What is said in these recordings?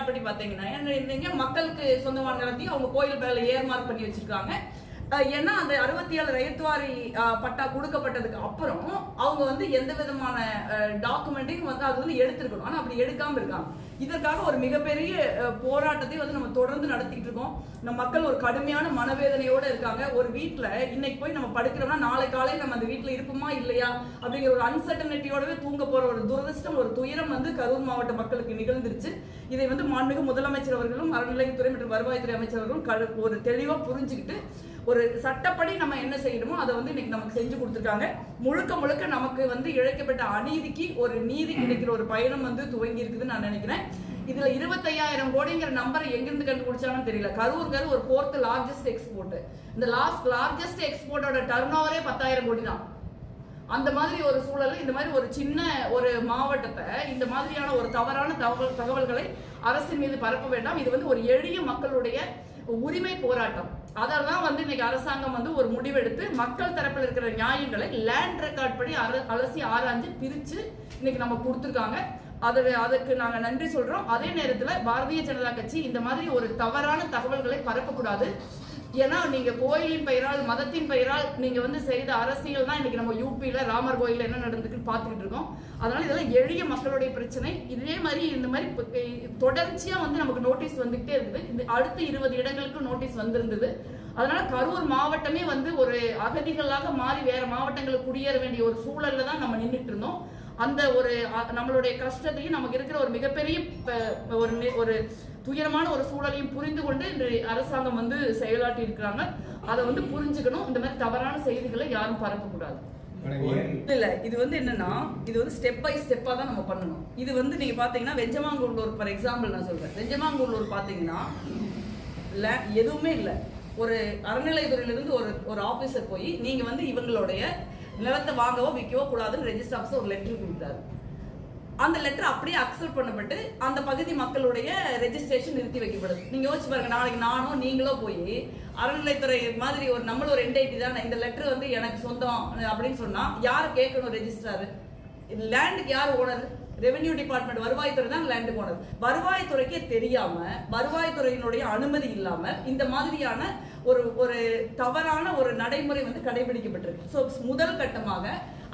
Record படி பாத்தீங்கன்னா மக்களுக்கு சொந்தமான நிலத்தையும் அவங்க கோயில் பேர்ல ஏர்மார்க் பண்ணி வச்சிருக்காங்க. ஏன்னா அந்த 67 ரயத்வாரி பட்டா கொடுக்கப்பட்டதுக்கு அப்புறம் அவங்க வந்து எந்த விதமான டாக்குமெண்ட்டையும் வந்து அது வந்து எடுத்திருக்கணும். ஆனா அப்படி எடுக்காம இருக்காங்க. இதற்காக ஒரு மிகப்பெரிய போராட்டத்தை வந்து நம்ம தொடர்ந்து நடத்திட்டு இருக்கோம். நம்ம மக்கள் ஒரு கடுமையான மனவேதனையோட இருக்காங்க. ஒரு வீட்டுல இன்னைக்கு போய் நம்ம படுக்கிறோம்னா நாளை காலையில் நம்ம அந்த வீட்டுல இருப்போமா இல்லையா அப்படிங்கிற ஒரு அன்சர்டனிட்டியோடவே தூங்க போற ஒரு துரதிருஷ்டம், ஒரு துயரம் வந்து கரூர் மாவட்ட மக்களுக்கு நிகழ்ந்துருச்சு. இதை வந்து மாண்புமிகு முதலமைச்சர் அவர்களும் அறநிலையத்துறை மற்றும் வருவாய்த்துறை அமைச்சர் அவர்களும் ஒரு தெளிவா புரிஞ்சுக்கிட்டு ஒரு சட்டப்படி நம்ம என்ன செய்யணுமோ அதை வந்து இன்னைக்கு நமக்கு செஞ்சு கொடுத்துருக்காங்க. முழுக்க முழுக்க நமக்கு வந்து இழைக்கப்பட்ட அநீதிக்கு ஒரு நீதி கிடைக்கிற ஒரு பயணம் வந்து துவங்கி இருக்குதுன்னு நான் நினைக்கிறேன். இதுல 25,000 கோடிங்கிற நம்பரை எங்கிருந்து கண்டுபிடிச்சாலும் தெரியல. கரூர் ஒரு 4th லார்ஜஸ்ட் எக்ஸ்போர்ட். இந்த லார்ஜஸ்ட் எக்ஸ்போர்ட்டோட டர்ன் ஓவரே 10,000 கோடி தான். அந்த மாதிரி ஒரு சூழல், இந்த மாதிரி ஒரு சின்ன ஒரு மாவட்டத்தை இந்த மாதிரியான ஒரு தவறான தகவல்களை அரசின் மீது பரப்ப வேண்டாம். இது வந்து ஒரு எளிய மக்களுடைய உரிமை போராட்டம். அதெல்லாம் வந்து இன்னைக்கு அரசாங்கம் வந்து ஒரு முடிவெடுத்து மக்கள் தரப்பில் இருக்கிற நியாயங்களை லேண்ட் ரெக்கார்ட் படி அலசி ஆராய்ஞ்சு பிரிச்சு இன்னைக்கு நம்ம கொடுத்துருக்காங்க. அதுக்கு நாங்க நன்றி சொல்றோம். அதே நேரத்துல பாரதிய ஜனதா கட்சி இந்த மாதிரி ஒரு தவறான தகவல்களை பரப்பக்கூடாது. ஏன்னா நீங்க கோயிலின் பெயரால் மதத்தின் பெயரால் நீங்க வந்து செய்த அரசியல் தான் இன்னைக்கு நம்ம யூபியில ராமர் கோயில்ல என்ன நடந்துக்குன்னு பார்த்துக்கிட்டு இருக்கோம். அதனால இதெல்லாம் எளிய மக்களுடைய பிரச்சனை. இதே மாதிரி இந்த மாதிரி தொடர்ச்சியா வந்து நமக்கு நோட்டீஸ் வந்துகிட்டே இருக்குது. இந்த அடுத்த 20 இடங்களுக்கு நோட்டீஸ் வந்திருந்தது. அதனால கரூர் மாவட்டமே வந்து ஒரு அகதிகளாக மாறி வேற மாவட்டங்களுக்கு குடியேற வேண்டிய ஒரு சூழல்ல தான் நம்ம நின்றுட்டு இருந்தோம். அந்த ஒரு நம்மளுடைய கஷ்டத்தையும் நமக்கு இருக்கிற ஒரு மிகப்பெரிய ஒரு துயரமான ஒரு சூழலையும் புரிந்து கொண்டு இந்த அரசாங்கம் வந்து செயலாற்றி இருக்கிறாங்க. அதை வந்து புரிஞ்சுக்கணும். இந்த மாதிரி தவறான செய்திகளை யாரும் பரப்பக்கூடாது. இல்ல இது வந்து என்னன்னா இது வந்து ஸ்டெப் பை ஸ்டெப்பா தான் நம்ம பண்ணணும். இது வந்து நீங்க பாத்தீங்கன்னா வெஞ்சமாங்கூர்லூர் ஃபார் எக்ஸாம்பிள் நான் சொல்றேன். வெஞ்சமாங்கூர்லூர் பாத்தீங்கன்னா எதுவுமே இல்லை. ஒரு அறநிலையத்துறையிலிருந்து ஒரு ஆபீசர் போய் நீங்க வந்து இவங்களுடைய நிலத்தை வாங்கவோ விற்கவோ கூடாதுன்னு ரெஜிஸ்டர் ஆஃபீஸர் ஒரு லெட்டர் கொடுத்தாரு. அந்த லெட்டர் அப்படியே அக்செப்ட் பண்ணப்பட்டு அந்த பகுதி மக்களுடைய ரெஜிஸ்ட்ரேஷன் நிறுத்தி வைக்கப்படுது. நீங்க யோசிச்சு பாருங்க, நாளைக்கு நானோ நீங்களோ போய் அறநிலையத்துறை மாதிரி நம்மள ஒரு என்டைட்டி தான் இந்த லெட்டர் வந்து எனக்கு சொந்தம் அப்படின்னு சொன்னா யாரு கேட்கணும்? ரெஜிஸ்ட்ராரு. லேண்டுக்கு யார் ஓனர்? ரெவென்யூ டிபார்ட்மெண்ட், வருவாய்த்துறை தான் லேண்டுக்கு ஓனர். வருவாய்த்துறைக்கே தெரியாம வருவாய்த்துறையினுடைய அனுமதி இல்லாம இந்த மாதிரியான ஒரு தவறான ஒரு நடைமுறை வந்து கடைபிடிக்கப்பட்டிருக்கு. ஸோ முதல் கட்டமாக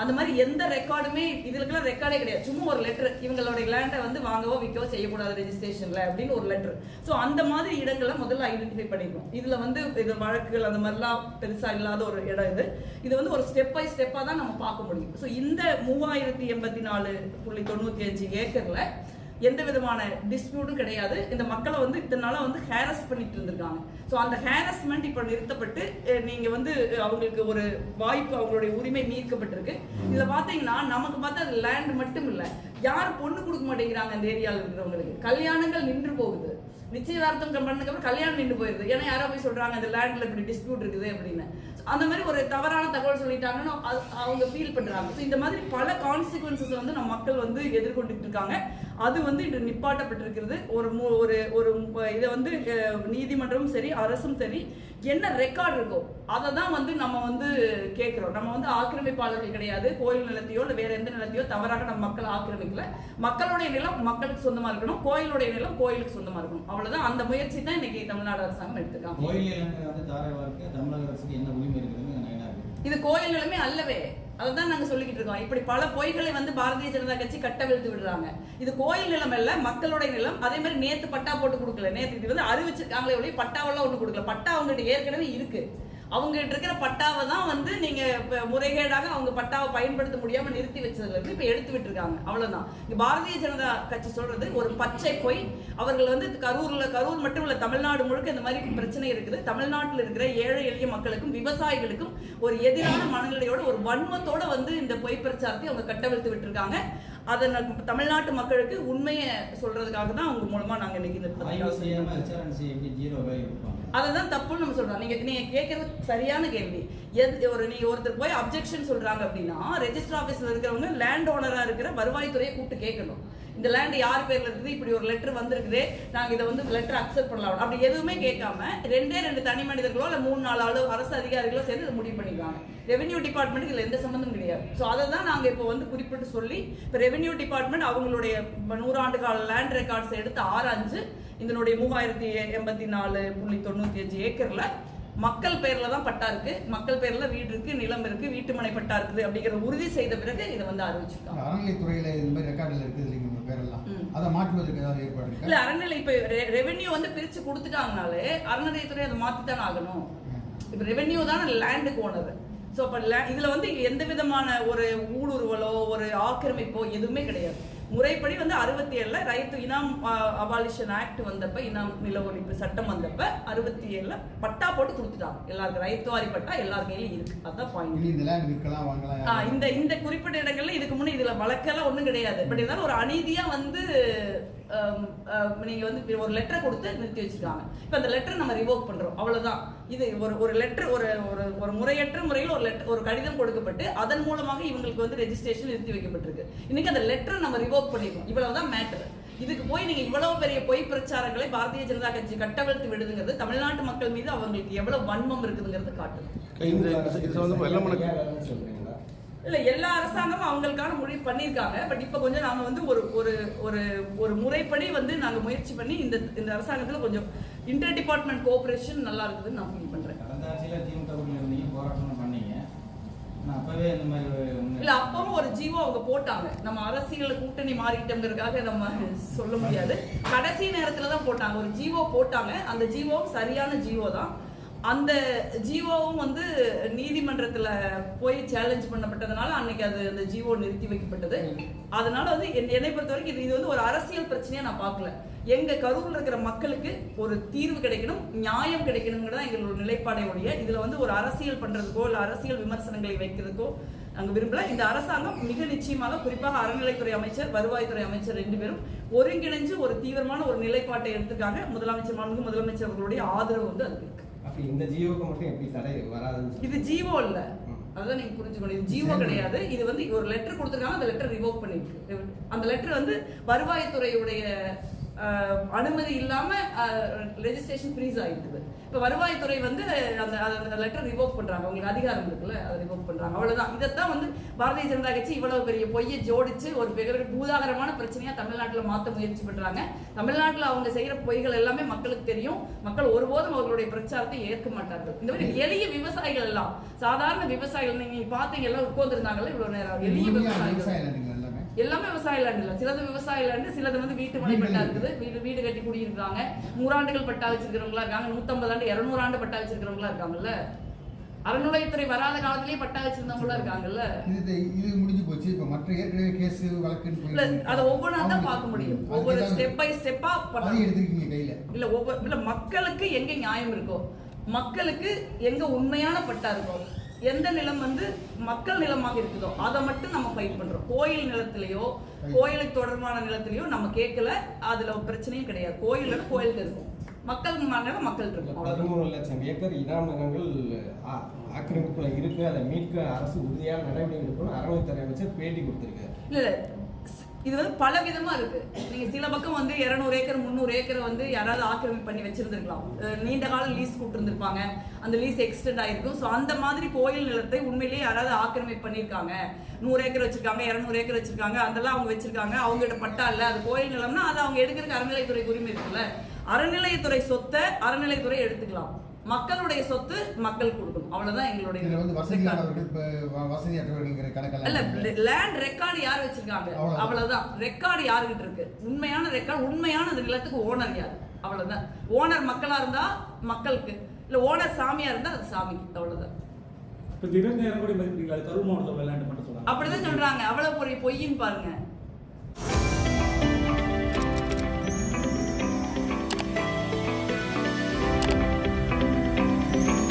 அந்த மாதிரி எந்த ரெக்கார்டுமே இதுக்கெல்லாம் ரெக்கார்டே கிடையாது. சும்மா ஒரு லெட்டர் இவங்களுடைய லேண்டை வந்து வாங்கவோ விற்கவோ செய்யக்கூடாது ரெஜிஸ்ட்ரேஷன்ல அப்படின்னு ஒரு லெட்டர். ஸோ அந்த மாதிரி இடங்களை முதல்ல ஐடென்டிஃபை பண்ணிக்கணும். இதுல வந்து இது வழக்குகள் அந்த மாதிரிலாம் பெருசா இல்லாத ஒரு இடம் இது வந்து ஒரு ஸ்டெப் பை ஸ்டெப்பா தான் நம்ம பார்க்க முடியும். ஸோ இந்த 3084.95 ஏக்கர்ல எந்த விதமான டிஸ்பியூட்டும் கிடையாது. இந்த மக்களை வந்து இத்தனை நாளா வந்து ஹேரஸ் பண்ணிட்டு இருந்திருக்காங்க. ஸோ அந்த ஹேரஸ்மெண்ட் இப்போ நிறுத்தப்பட்டு நீங்க வந்து அவங்களுக்கு ஒரு வாய்ப்பு, அவங்களுடைய உரிமை மீட்கப்பட்டிருக்கு. இதுல பாத்தீங்கன்னா நமக்கு பார்த்தா அது லேண்ட் மட்டும் இல்லை, யாரும் பொண்ணு கொடுக்க மாட்டேங்கிறாங்க. அந்த ஏரியாவில் இருக்கிறவங்களுக்கு கல்யாணங்கள் நின்று போகுது. நிச்சயதார்த்தம் பண்ணதுக்கு அப்புறம் கல்யாணம் நின்று போயிருது. ஏன்னா யாரோ போய் சொல்றாங்க இந்த லேண்ட்ல இப்படி டிஸ்பியூட் இருக்குது அப்படின்னு. அந்த மாதிரி ஒரு தவறான தகவல் சொல்லிட்டாங்கன்னு அவங்க ஃபீல் பண்றாங்க. ஸோ இந்த மாதிரி பல கான்சிக்வன்சஸ் வந்து நம்ம மக்கள் வந்து எதிர்கொண்டுட்டு இருக்காங்க. அது வந்து இன்று நிப்பாட்டப்பட்டிருக்கிறது. ஒரு இதை வந்து நீதிமன்றமும் சரி அரசும் சரி என்ன ரெக்கார்டு இருக்கோ அதை தான் வந்து நம்ம வந்து கேட்கிறோம். நம்ம வந்து ஆக்கிரமிப்பாளர்கள் கிடையாது. கோயில் நிலத்தையோ இல்லை வேற எந்த நிலத்தையோ தவறாக நம்ம மக்கள் ஆக்கிரமிக்கல. மக்களுடைய நிலம் மக்களுக்கு சொந்தமா இருக்கணும், கோயிலுடைய நிலம் கோயிலுக்கு சொந்தமா இருக்கணும். அவ்வளவுதான். அந்த முயற்சி தான் இன்னைக்கு தமிழ்நாடு அரசாங்கம் எடுத்துக்காங்க. இது கோயில் நிலமே அல்லவே. அதான் நாங்க சொல்லிக்கிட்டு இருக்கோம். இப்படி பல பொய்களை வந்து பாரதிய ஜனதா கட்சி கட்டவிழ்த்து விடுறாங்க. இது கோயில் நிலம் அல்ல, மக்களுடைய நிலம். அதே மாதிரி நேத்து பட்டா போட்டு கொடுக்கல. நேத்து இது வந்து அறிவிச்சிருக்காங்களே ஒழிய பட்டாவெல்லாம் ஒண்ணு கொடுக்கல. பட்டா அவங்ககிட்ட ஏற்கனவே இருக்கு. அவங்க கிட்ட இருக்கிற பட்டாவை தான் வந்து நீங்க முறைகேடாக அவங்க பட்டாவை பயன்படுத்த முடியாம நிறுத்தி வச்சதுல இருந்து இப்ப எடுத்து விட்டுருக்காங்க. அவ்வளவுதான். பாரதிய ஜனதா கட்சி சொல்றது ஒரு பச்சை பொய். அவர்கள் வந்து கரூர் மட்டும் இல்ல தமிழ்நாடு முழுக்க இந்த மாதிரி பிரச்சனை இருக்குது. தமிழ்நாட்டில் இருக்கிற ஏழை எளிய மக்களுக்கும் விவசாயிகளுக்கும் ஒரு எதிரான மனநிலையோட ஒரு வன்மத்தோட வந்து இந்த பொய் பிரச்சாரத்தை அவங்க கட்டவிழ்த்து விட்டுருக்காங்க. அதை தமிழ்நாட்டு மக்களுக்கு உண்மையை சொல்றதுக்காக தான் அவங்க மூலமா நாங்க இன்னைக்கு அதான் தப்புன்னு நம்ம சொல்றோம். நீங்க கேட்கறது சரியான கேள்வி. நீங்க ஒருத்தர் போய் அப்ஜெக்ஷன் சொல்றாங்க அப்படின்னா ரெஜிஸ்டர் ஆபீஸ்ல இருக்கிறவங்க லேண்ட் ஓனரா இருக்கிற வருவாய்த்துறையை கூப்பிட்டு கேட்கணும். இந்த லேண்ட் யார் பேர்ல இருக்குது, இப்படி ஒரு லெட்டர் வந்திருக்குது, நாங்க இதை வந்து லெட்டர் அக்செப்ட் பண்ணலாம், அப்படி எதுவுமே கேட்காம ரெண்டு தனி மனிதர்களோ இல்ல 3-4 அரசு அதிகாரிகளோ சேர்ந்து இதை முடிவு பண்ணிருக்காங்க. ரெவென்யூ டிபார்ட்மெண்ட் இதுல எந்த சம்பந்தமும் கிடையாது. ஸோ அதை தான் நாங்க இப்போ வந்து குறிப்பிட்டு சொல்லி, இப்போ ரெவென்யூ டிபார்ட்மெண்ட் அவங்களுடைய 100 ஆண்டு கால லேண்ட் ரெக்கார்ட்ஸ் எடுத்து ஆராய்ஞ்சு இதனுடைய 3084.95 ஏக்கர்ல மக்கள் பேர்ல தான் பட்டா இருக்கு, மக்கள் பேர்ல வீடு இருக்கு, நிலம் இருக்கு, வீட்டுமனை பட்டா இருக்குது அப்படிங்கிற உறுதி செய்த பிறகு இதை வந்து அறிவிச்சிருக்காங்க. அறநிலைத்துறையில இந்த மாதிரி ரெக்கார்டுல இருக்குது இல்லைங்க உங்க பேரெல்லாம், அதை மாற்றுவதற்கு ஏதாவது ஏற்பாடு இருக்கா? இல்ல அறநிலை இப்ப ரெவென்யூ வந்து பிரிச்சு கொடுத்துட்டாங்கனாலே அறநிலையத்துறை அதை மாத்தித்தானே ஆகணும். இப்ப ரெவென்யூ தானே லேண்டுக்கு ஓனர். ஸோ அப்போ இதுல வந்து எந்த விதமான ஒரு ஊடுருவலோ ஒரு ஆக்கிரமிப்போ எதுவுமே கிடையாது. முறைப்படி வந்து 67ல ரைத்து இனாம் அபாலிஷன் ஆக்ட் வந்தப்ப, இனாம் நில ஒழிப்பு சட்டம் வந்தப்ப 67ல பட்டா போட்டு கொடுத்துட்டாங்க. எல்லாருக்கும் ரைத்துவாரி பட்டா எல்லார் கையிலும் இருக்கு. அதான் பாயிண்ட். இந்த குறிப்பிட்ட இடங்கள்ல இதுக்கு முன்னே இதுல வழக்கெல்லாம் ஒண்ணும் கிடையாது. பட் இருந்தாலும் ஒரு அநீதியா வந்து நீங்க வந்து ஒரு லெட்டர் கொடுத்து நிறுத்தி வச்சிருக்காங்க. இப்ப அந்த லெட்டர் நம்ம ரிவோக் பண்றோம், அவ்வளவுதான். இது ஒரு லெட்டர் ஒரு முறையற்ற முறையில் ஒரு கடிதம் கொடுக்கப்பட்டு அதன் மூலமாக இவங்களுக்கு வந்து ரெஜிஸ்ட்ரேஷன் நிறுத்தி வைக்கப்பட்டிருக்கு. இன்னைக்கு அந்த லெட்டர் நம்ம ரிவோக் பண்ணிருக்கோம், இவ்வளவுதான் மேட்டர். இதுக்கு போய் நீங்க இவ்வளவு பெரிய பொய் பிரச்சாரங்களை பாரதிய ஜனதா கட்சி கட்டவிழ்த்து விடுதுங்கிறது தமிழ்நாட்டு மக்கள் மீது அவங்களுக்கு எவ்வளவு வன்மம் இருக்குதுங்கிறது காட்டுது. இல்ல எல்லா அரசாங்கமும் அவங்களுக்கான முடிவு பண்ணிருக்காங்க. பட் இப்ப கொஞ்சம் நாம வந்து ஒரு முறைப்படி வந்து நாங்க முயற்சி பண்ணி இந்த அரசாங்கத்துல கொஞ்சம் இன்டர் டிபார்ட்மெண்ட் கோஆபரேஷன் நல்லா இருக்குதுன்னு நான் ஃபீல் பண்றேன். இல்ல அப்பவும் ஒரு ஜீவோ அவங்க போட்டாங்க. நம்ம அரசியல் கூட்டணி மாறிட்டோம்ங்கிறதுக்காக நம்ம சொல்ல முடியாது. கடைசி நேரத்துல தான் போட்டாங்க, ஒரு ஜீவோ போட்டாங்க. அந்த ஜீவோவும் சரியான ஜீவோ தான். அந்த ஜீவோவும் வந்து நீதிமன்றத்துல போய் சேலஞ்ச் பண்ணப்பட்டதுனால அன்னைக்கு அந்த ஜீவோ நிறுத்தி வைக்கப்பட்டது. அதனால வந்து என்னை பொறுத்த வரைக்கும் இது வந்து ஒரு அரசியல் பிரச்சனையா நான் பார்க்கல. எங்க கரூர்ல இருக்கிற மக்களுக்கு ஒரு தீர்வு கிடைக்கணும், நியாயம் கிடைக்கணுங்கிறதா எங்களோட நிலைப்பாடையுடைய. இதுல வந்து ஒரு அரசியல் பண்றதுக்கோ இல்ல அரசியல் விமர்சனங்களை வைக்கிறதுக்கோ நாங்க விரும்பல. இந்த அரசாங்கம் மிக நிச்சயமாக, குறிப்பாக அறநிலைத்துறை அமைச்சர், வருவாய்த்துறை அமைச்சர் 2 பேரும் ஒருங்கிணைஞ்சு ஒரு தீவிரமான ஒரு நிலைப்பாட்டை எடுத்துக்காங்க. முதலமைச்சர் அவர்களுடைய ஆதரவு வந்து அதுக்கு இருக்கு. இந்த ஜீவோக்கு மட்டும் எப்படி தடை வராதுன்னு? இது ஜீவோ இல்ல, அதான் நீங்க புரிஞ்சுக்கணும். இது ஜீவோ கிடையாது. இது வந்து ஒரு லெட்டர் கொடுத்துருக்காங்க, அந்த லெட்டர் ரிவோக் பண்ணிருக்கு. அந்த லெட்டர் வந்து வருவாய்த்துறையுடைய அனுமதி இல்லாம ரெஜிஸ்ட்ரேஷன் ஃப்ரீஸ் ஆயிடுது. இப்ப வருவாய்த்துறை வந்து அந்த லெட்டர் ரிவோக் பண்றாங்க, அவங்களுக்கு அதிகாரம் இருக்குல்ல, அதை ரிவோக் பண்றாங்க, அவ்வளவுதான். இதைத்தான் வந்து பாரதிய ஜனதா கட்சி இவ்வளவு பெரிய பொய்யை ஜோடிச்சு ஒரு பெரிய பூதாகரமான பிரச்சனையா தமிழ்நாட்டுல மாத்த முயற்சி பண்றாங்க. தமிழ்நாட்டுல அவங்க செய்யற பொய்கள் எல்லாமே மக்களுக்கு தெரியும். மக்கள் ஒருபோதும் அவர்களுடைய பிரச்சாரத்தை ஏற்க மாட்டார்கள். இந்த மாதிரி எளிய விவசாயிகள் எல்லாம், சாதாரண விவசாயிகள், நீங்க பாத்தீங்க எல்லாம் உட்கார்ந்துருந்தாங்கல்ல இவ்வளவு நேரம், எளிய விவசாயிகள் எல்லாமே விவசாய லேண்ட் இல்ல, சிலது விவசாய லேண்டு, சிலது வந்து வீட்டு மனை பட்டா இருக்குது, வீடு கட்டி குடியிருக்காங்க, 100 ஆண்டுகள் பட்டா வச்சிருக்கிறவங்களா இருக்காங்க, 150 ஆண்டு 200 ஆண்டு பட்டா வச்சிருக்கிறவங்களா இருக்காங்கல்ல, அறநிலையத்துறை வராத காலத்திலேயே பட்டா வச்சிருந்தவங்களா இருக்காங்கல்ல. இது முடிஞ்சு போச்சு. இப்ப மற்ற ஏற்கனவே கேஸ் வழக்குன்னு அதை ஒவ்வொன்றா தான் பார்க்க முடியும். ஒவ்வொரு ஸ்டெப் பை ஸ்டெப்பா எடுத்துக்கீங்க கையில. இல்ல மக்களுக்கு எங்க நியாயம் இருக்கோ, மக்களுக்கு எங்க உண்மையான பட்டா இருக்கோ, எந்த நிலம் வந்து மக்கள் நிலமாக இருக்குதோ அதை மட்டும் நம்ம ஃபைட் பண்றோம். கோயில் நிலத்திலேயோ கோயிலுக்கு தொடர்பான நிலத்திலேயோ நம்ம கேட்கல, அதுல பிரச்சனையும் கிடையாது. கோயிலுக்கு இருக்கும், மக்கள் நிலம் மக்கள் இருக்கும். 13 லட்சம் ஏக்கர் இனாம் நிலங்கள் ஆக்கிரமிப்புல இருக்கு, அதை மீட்க அரசு உறுதியான நடவடிக்கை எடுக்கணும் அறநிலைத்துறை அமைச்சர் பேட்டி கொடுத்திருக்காரு. இல்ல இது வந்து பல விதமா இருக்கு. நீங்க சில பக்கம் வந்து 200 ஏக்கர் 300 ஏக்கர் வந்து யாராவது ஆக்கிரமிப்பு பண்ணி வச்சிருந்திருக்கலாம், நீண்ட கால லீஸ் கூட்டிருந்திருப்பாங்க, அந்த லீஸ் எக்ஸ்டெண்ட் ஆயிருக்கும். ஸோ அந்த மாதிரி கோயில் நிலத்தை உண்மையிலேயே யாராவது ஆக்கிரமிப்பு பண்ணியிருக்காங்க, 100 ஏக்கர் வச்சிருக்காங்க, 200 ஏக்கர் வச்சிருக்காங்க, அதெல்லாம் அவங்க வச்சிருக்காங்க, அவங்ககிட்ட பட்டா இல்ல, அது கோயில் நிலம்னா அது அவங்க எடுக்கிறதுக்கு அறநிலையத்துறை உரிமை இருக்குல்ல. அறநிலையத்துறை சொத்தை அறநிலையத்துறை எடுத்துக்கலாம், மக்களுடைய சொத்து மக்கள் கொடுக்கணும், அவ்வளவுதான் எங்களுடைய. லேண்ட் ரெக்கார்டு யார் வச்சிருக்காங்க, அவ்வளவுதான். ரெக்கார்டு யாருகிட்ட இருக்கு, உண்மையான ரெக்கார்டு, உண்மையான அந்த நிலத்துக்கு ஓனர் யார், அவ்வளவுதான். ஓனர் மக்களா இருந்தா மக்களுக்கு, இல்ல ஓனர் சாமியா இருந்தா அது சாமிக்கு, அவ்வளவுதான். அப்படிதான் சொல்றாங்க. அவ்வளவு பொய்யின்னு பாருங்க.